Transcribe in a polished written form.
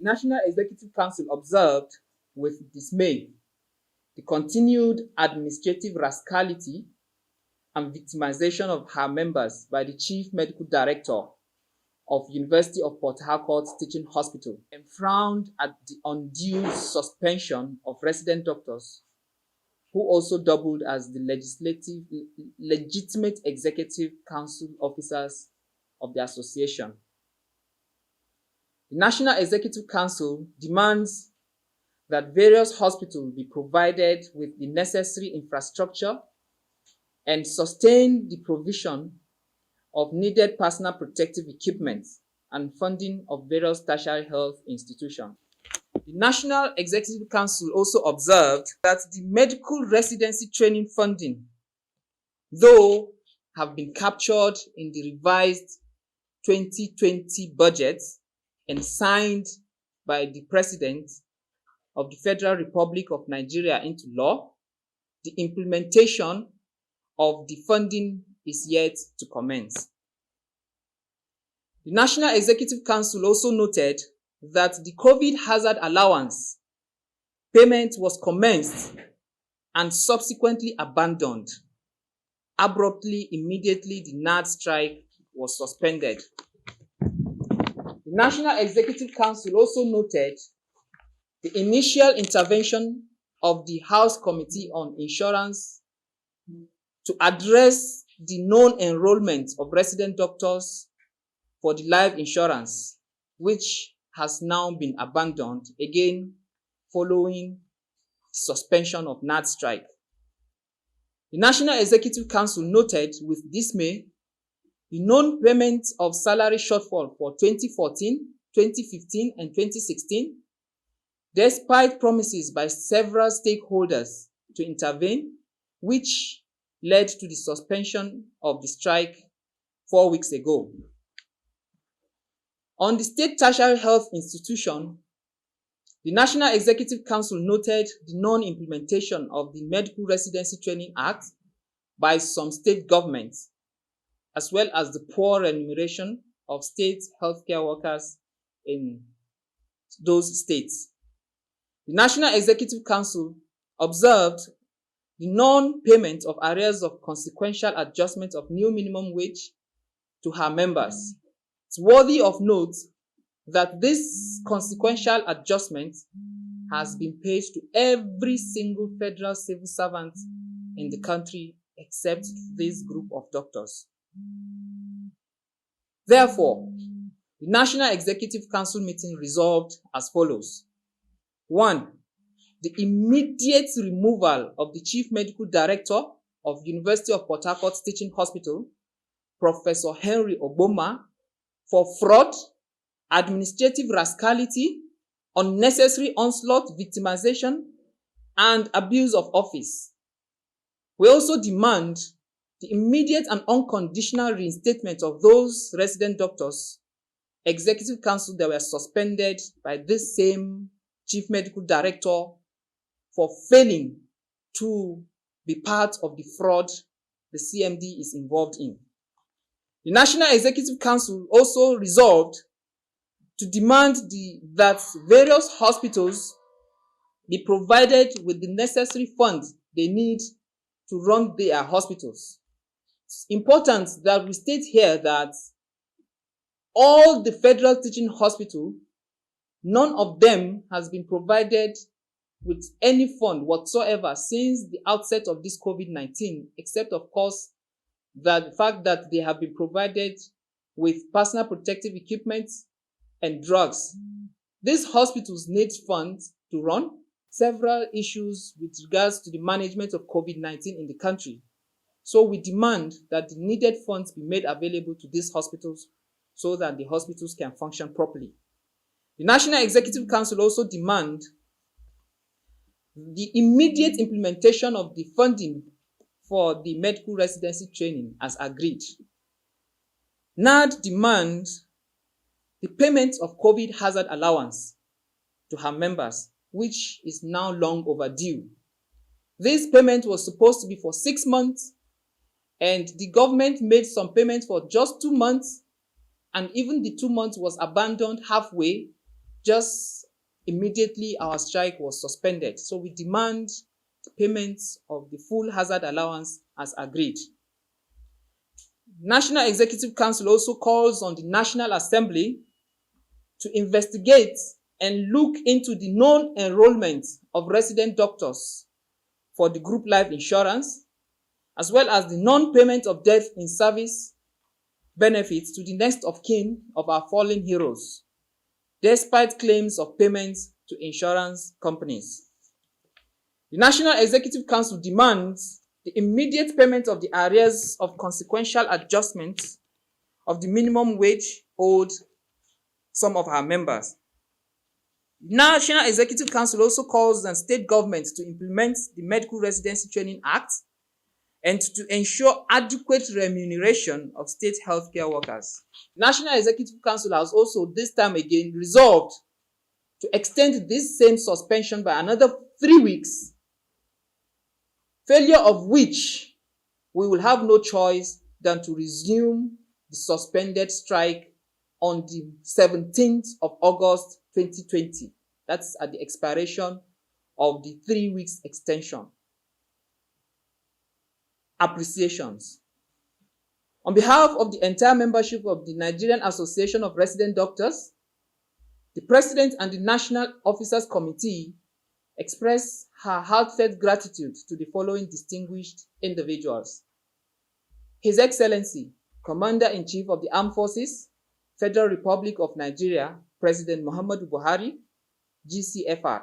National Executive Council observed with dismay the continued administrative rascality and victimization of her members by the Chief Medical Director of University of Port Harcourt Teaching Hospital, and frowned at the undue suspension of resident doctors who also doubled as the legitimate executive council officers of the association. The National Executive Council demands that various hospitals be provided with the necessary infrastructure and sustain the provision of needed personal protective equipment and funding of various tertiary health institutions. The National Executive Council also observed that the medical residency training funding, though have been captured in the revised 2020 budget and signed by the President of the Federal Republic of Nigeria into law, the implementation of the funding is yet to commence. The National Executive Council also noted that the COVID hazard allowance payment was commenced and subsequently abandoned. Abruptly, immediately, the NAD strike was suspended. The National Executive Council also noted the initial intervention of the House Committee on Insurance to address the non-enrollment of resident doctors for the life insurance, which has now been abandoned, again following suspension of NAD strike. The National Executive Council noted with dismay the non-payment of salary shortfall for 2014, 2015, and 2016, despite promises by several stakeholders to intervene, which led to the suspension of the strike 4 weeks ago. On the state tertiary health institution, the National Executive Council noted the non-implementation of the Medical Residency Training Act by some state governments, as well as the poor remuneration of state healthcare workers in those states. The National Executive Council observed the non-payment of arrears of consequential adjustment of new minimum wage to her members. It's worthy of note that this consequential adjustment has been paid to every single federal civil servant in the country except this group of doctors. Therefore, the National Executive Council meeting resolved as follows. 1. The immediate removal of the Chief Medical Director of University of Port Harcourt Teaching Hospital, Professor Henry Oboma, for fraud, administrative rascality, unnecessary onslaught, victimization, and abuse of office. We also demand the immediate and unconditional reinstatement of those resident doctors, Executive Council that were suspended by this same Chief Medical Director for failing to be part of the fraud the CMD is involved in. The National Executive Council also resolved to demand that various hospitals be provided with the necessary funds they need to run their hospitals. It's important that we state here that all the federal teaching hospitals, none of them has been provided with any fund whatsoever since the outset of this COVID-19, except of course the fact that they have been provided with personal protective equipment and drugs. These hospitals need funds to run several issues with regards to the management of COVID-19 in the country. So we demand that the needed funds be made available to these hospitals so that the hospitals can function properly. The National Executive Council also demands the immediate implementation of the funding for the medical residency training as agreed. NAD demands the payment of COVID hazard allowance to her members, which is now long overdue. This payment was supposed to be for 6 months, and the government made some payments for just 2 months, and even the 2 months was abandoned halfway just immediately our strike was suspended. So we demand payment of the full hazard allowance as agreed. National Executive Council also calls on the National Assembly to investigate and look into the non-enrollment of resident doctors for the group life insurance, as well as the non-payment of death in service benefits to the next of kin of our fallen heroes, despite claims of payments to insurance companies. The National Executive Council demands the immediate payment of the arrears of consequential adjustments of the minimum wage owed some of our members. The National Executive Council also calls on state governments to implement the Medical Residency Training Act and to ensure adequate remuneration of state healthcare workers. The National Executive Council has also this time again resolved to extend this same suspension by another 3 weeks, failure of which we will have no choice than to resume the suspended strike on the 17th of August 2020. That's at the expiration of the 3 weeks extension. Appreciations. On behalf of the entire membership of the Nigerian Association of Resident Doctors, the President and the National Officers Committee express her heartfelt gratitude to the following distinguished individuals: His Excellency, Commander-in-Chief of the Armed Forces, Federal Republic of Nigeria, President Muhammadu Buhari, GCFR.